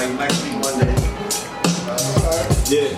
like next week Monday. Yeah.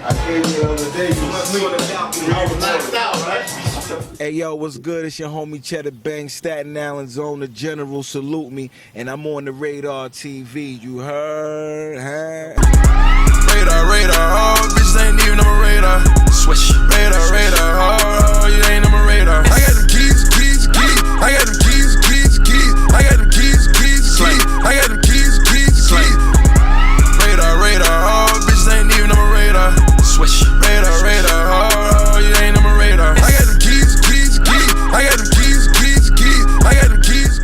I came here the other day. You must be on the balcony. I was knocked out, right? Hey yo, what's good? It's your homie Cheddar Bang, Staten Island Zone, the General, salute me, and I'm on the Radar TV. You heard, huh? Radar, oh, bitches ain't even on my radar. Swish. Radar, oh, you ain't on my radar. I got them keys. I got them keys. I got them keys. I got them keys. Radar, oh, bitches ain't even on my radar. Swish. Radar, oh, you ain't on my radar. I got them keys. I got them keys. I got them keys.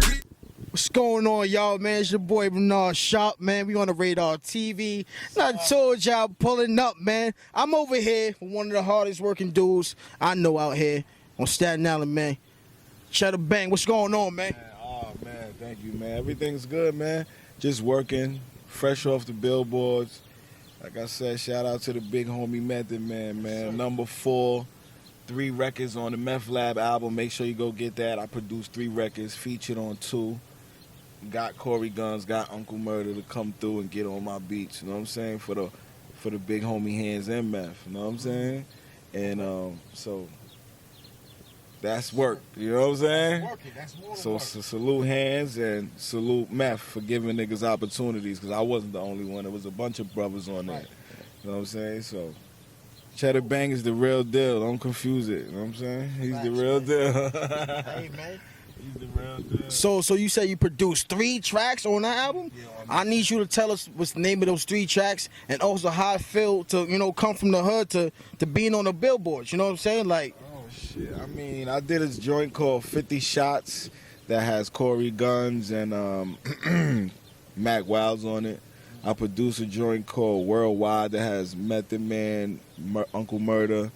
What's going on, y'all, man? It's your boy Bernard Sharp, man. We on the Radar TV. And I told y'all, pulling up, man. I'm over here with one of the hardest working dudes I know out here on Staten Island, man. Cheddar Bang, what's going on, man? Oh, man, thank you, man. Everything's good, man. Just working, fresh off the billboards. Like I said, shout out to the big homie Method Man. Number 4, 3 records on the Meth Lab album. Make sure you go get that. I produced 3 records, featured on 2. Got Corey Guns, got Uncle Murder to come through and get on my beats. You know what I'm saying? For the big homie Hands and Meth. You know what I'm saying? And so that's work. You know what I'm saying? So salute Hands and salute Meth for giving niggas opportunities, because I wasn't the only one. There was a bunch of brothers on there. You know what I'm saying? So Cheddar Bang is the real deal. Don't confuse it. You know what I'm saying? He's the real deal. Hey, man. He's the real deal. So you say you produced 3 tracks on that album? Yeah, I need you to tell us what's the name of those 3 tracks, and also how it feel to, you know, come from the hood to being on the billboards. You know what I'm saying? Like, oh shit. I mean, I did this joint called 50 Shots that has Corey Guns and Mac Wilds on it. I produced a joint called Worldwide that has Method Man, Uncle Murder,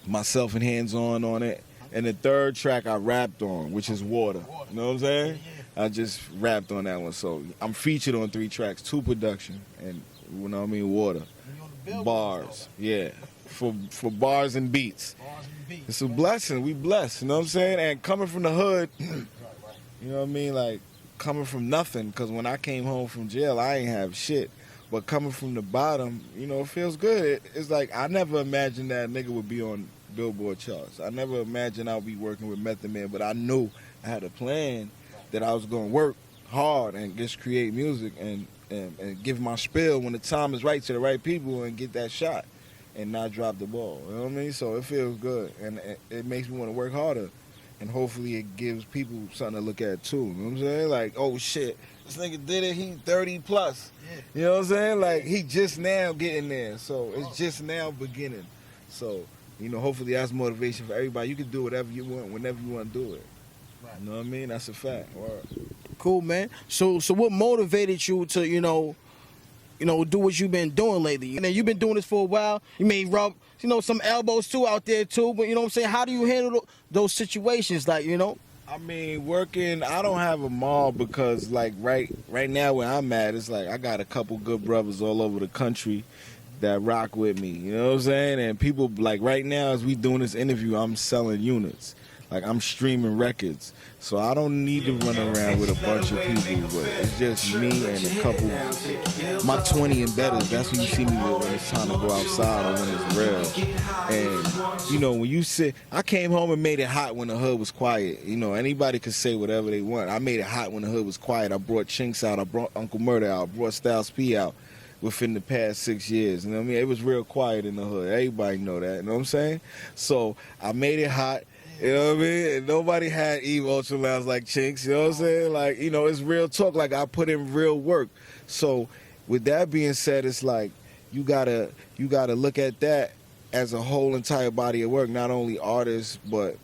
myself and Hands on it. And the 3rd track I rapped on, which is Water. You know what I'm saying? I just rapped on that one. So I'm featured on 3 tracks, 2 production, and you know what I mean, Water. Bars, yeah. For bars and beats. It's a blessing. We blessed, you know what I'm saying? And coming from the hood, you know what I mean? Like, coming from nothing, because when I came home from jail, I ain't have shit. But coming from the bottom, you know, it feels good. It's like, I never imagined that nigga would be on Billboard charts. I never imagined I'd be working with Method Man, but I knew I had a plan that I was going to work hard and just create music and give my spiel when the time is right to the right people and get that shot and not drop the ball. You know what I mean? So it feels good, and it makes me want to work harder, and hopefully it gives people something to look at too. You know what I'm saying? Like, oh shit, this nigga did it, he 30 plus. You know what I'm saying? Like, he just now getting there, so it's just now beginning. So, you know, hopefully that's motivation for everybody. You can do whatever you want, whenever you want to do it. You know what I mean? That's a fact. Word. cool, man. So what motivated you to, you know, do what you've been doing lately? And then you've been doing this for a while. You may rub, you know, some elbows too out there too, but you know what I'm saying? How do you handle those situations, like, you know? I mean, working, I don't have a mall because, like, right now where I'm at, it's like I got a couple good brothers all over the country that rock with me, you know what I'm saying? And people, like, right now as we doing this interview, I'm selling units. Like, I'm streaming records. So I don't need to run around with a bunch of people, but it's just me and a couple, my 20 and better. That's when you see me when it's time to go outside or when it's real. And, you know, when you sit, I came home and made it hot when the hood was quiet. You know, anybody could say whatever they want. I made it hot when the hood was quiet. I brought Chinks out. I brought Uncle Murder out. I brought Styles P out within the past 6 years. You know what I mean? It was real quiet in the hood. Everybody know that. You know what I'm saying? So I made it hot. You know what I mean? And nobody had Eve Ultra Lounge like Chinks, you know what I'm saying? Like, you know, it's real talk. Like, I put in real work. So with that being said, it's like you gotta look at that as a whole entire body of work, not only artists, but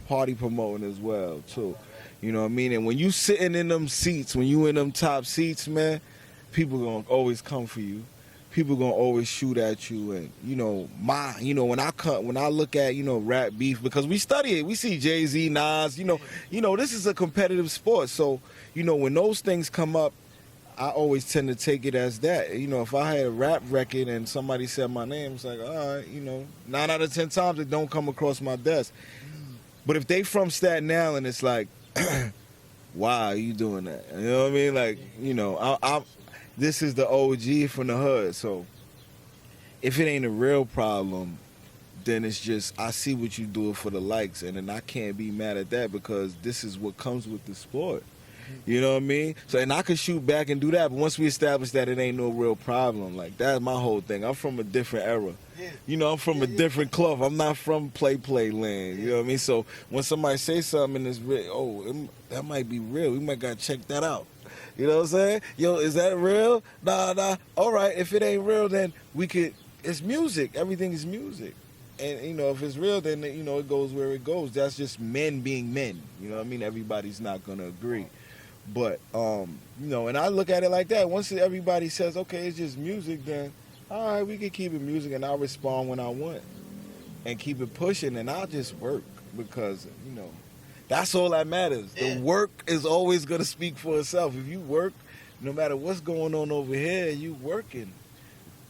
party promoting as well, too. You know what I mean? And when you sitting in them seats, when you in them top seats, man, people gonna always come for you. People gonna always shoot at you, and when I look at rap beef, because we study it, we see Jay-Z, Nas, this is a competitive sport, so when those things come up, I always tend to take it as that. If I had a rap record and somebody said my name, it's like, all right, 9 out of 10 times it don't come across my desk. But if they from Staten Island, it's like, why are you doing that? You know what I mean? Like, this is the OG from the hood. So if it ain't a real problem, then it's just I see what you doing for the likes, and then I can't be mad at that because this is what comes with the sport. You know what I mean? So, and I could shoot back and do that, but once we establish that it ain't no real problem, like that's my whole thing. I'm from a different era. You know, I'm from a different cloth. I'm not from play land. You know what I mean? So when somebody say something and it's real, that might be real. We might gotta check that out. You know what I'm saying? Yo, is that real? Nah. All right, if it ain't real, then we could. It's music. Everything is music. And, you know, if it's real, then, you know, it goes where it goes. That's just men being men. You know what I mean? Everybody's not going to agree. But, you know, and I look at it like that. Once everybody says, okay, it's just music, then, all right, we can keep it music, and I'll respond when I want and keep it pushing, and I'll just work because, you know, that's all that matters. The work is always going to speak for itself. If you work, no matter what's going on over here, you working.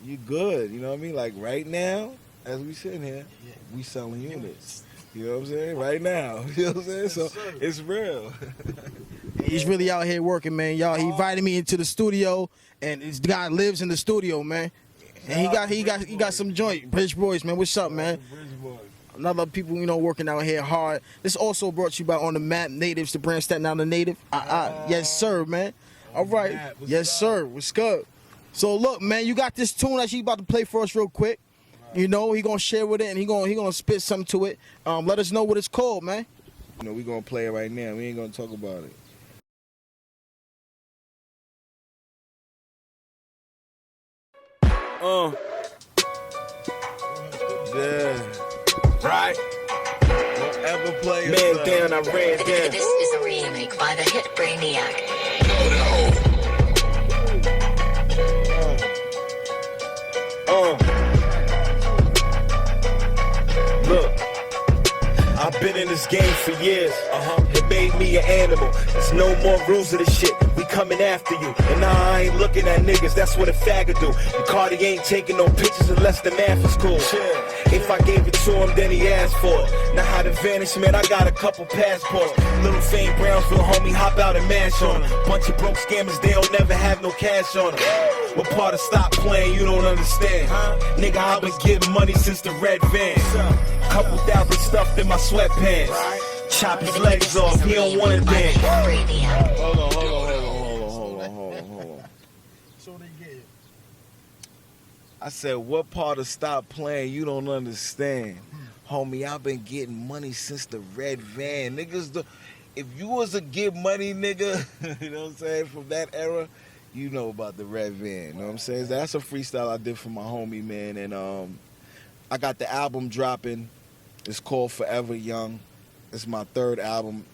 You good. You know what I mean? Like right now, as we sitting here, we selling units. You know what I'm saying? Right now. You know what I'm saying? So it's real. He's really out here working, man. Y'all, he invited me into the studio, and this guy lives in the studio, man. And he got some joint. Bridge Boys, man. What's up, man? Another people, you know, working out here hard. This also brought to you by On the Map, Natives, the brand Staten Island Native. Yes, sir, man. All right. Yes, sir. What's good? So look, man, you got this tune that you about to play for us real quick. You know, he gonna share with it, and he gonna spit something to it. Let us know what it's called, man. You know, we gonna play it right now. We ain't gonna talk about it. Yeah. Right. Don't ever play Man down, I ran down. This is a remake by the hit Brainiac. Look, I've been in this game for years. It made me an animal. There's no more rules of this shit. We coming after you. And nah, I ain't looking at niggas. That's what a faggot do. And Cardi ain't taking no pictures unless the math is cool. If I gave it to him, then he asked for it. Now how to vanish, man, I got a couple passports. Little Fame Brownsville, homie, hop out and mash on him. Bunch of broke scammers, they don't never have no cash on them. What part of stop playing you don't understand? Nigga, I've been getting money since the red van. Couple thousand stuffed in my sweatpants. Chop his legs off, he don't want to dance. Hold on. So they get it. I said, what part of stop playing you don't understand? Homie, I've been getting money since the red van. Niggas, if you was a get money nigga, you know what I'm saying, from that era, you know about the red van. You know what I'm saying? That's a freestyle I did for my homie, man. And I got the album dropping. It's called Forever Young. It's my third album,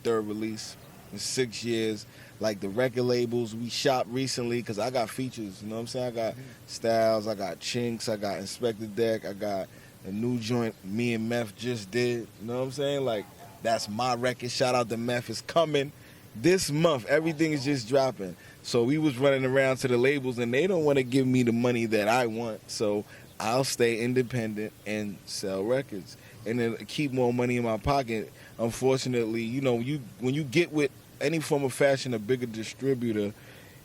third release in 6 years. Like the record labels we shopped recently, because I got features, you know what I'm saying? I got Styles, I got Chinks, I got Inspector Deck, I got a new joint me and Meth just did, you know what I'm saying? Like, that's my record. Shout out to Meth. It's coming this month. Everything is just dropping. So we was running around to the labels, and they don't want to give me the money that I want. So I'll stay independent and sell records and then keep more money in my pocket. Unfortunately, you know, when you get with any form of fashion, a bigger distributor,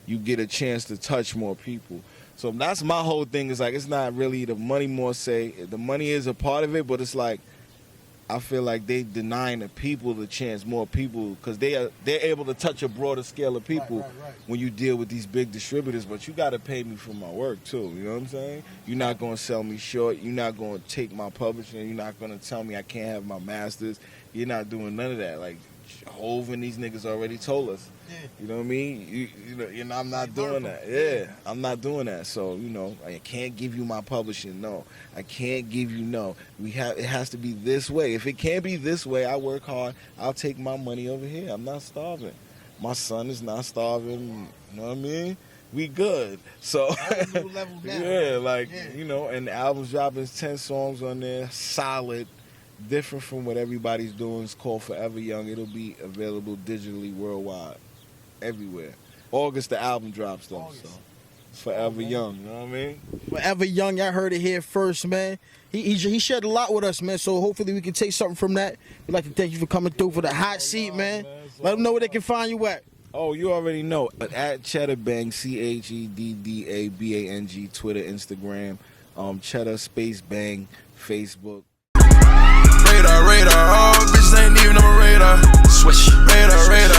you get a chance to touch more people. So that's my whole thing. Is like, it's not really the money more say. The money is a part of it, but it's like, I feel like they denying the people the chance, more people, because they're able to touch a broader scale of people right. When you deal with these big distributors. But you got to pay me for my work too. You know what I'm saying? You're not going to sell me short. You're not going to take my publishing. You're not going to tell me I can't have my masters. You're not doing none of that. Like Hove and these niggas already told us. You know what I mean? You know, I'm not doing that. Yeah, I'm not doing that. So, you know, I can't give you my publishing. No, I can't give you no. It has to be this way. If it can't be this way, I work hard. I'll take my money over here. I'm not starving. My son is not starving. You know what I mean? We good. So, yeah, like, you know, and the album's dropping 10 songs on there, solid. Different from what everybody's doing. It's called Forever Young. It'll be available digitally worldwide, everywhere. August the album drops though, so Forever Young. You know what I mean? Forever Young. Y'all heard it here first, man. He shared a lot with us, man. So hopefully we can take something from that. We'd like to thank you for coming through for the hot seat, man. Let them know where they can find you at. Oh, you already know. But at Cheddar Bang, CHEDDABANG, Twitter, Instagram, Cheddar Space Bang, Facebook. Radar, radar, oh, bitches ain't even on my radar. Swish, radar, radar.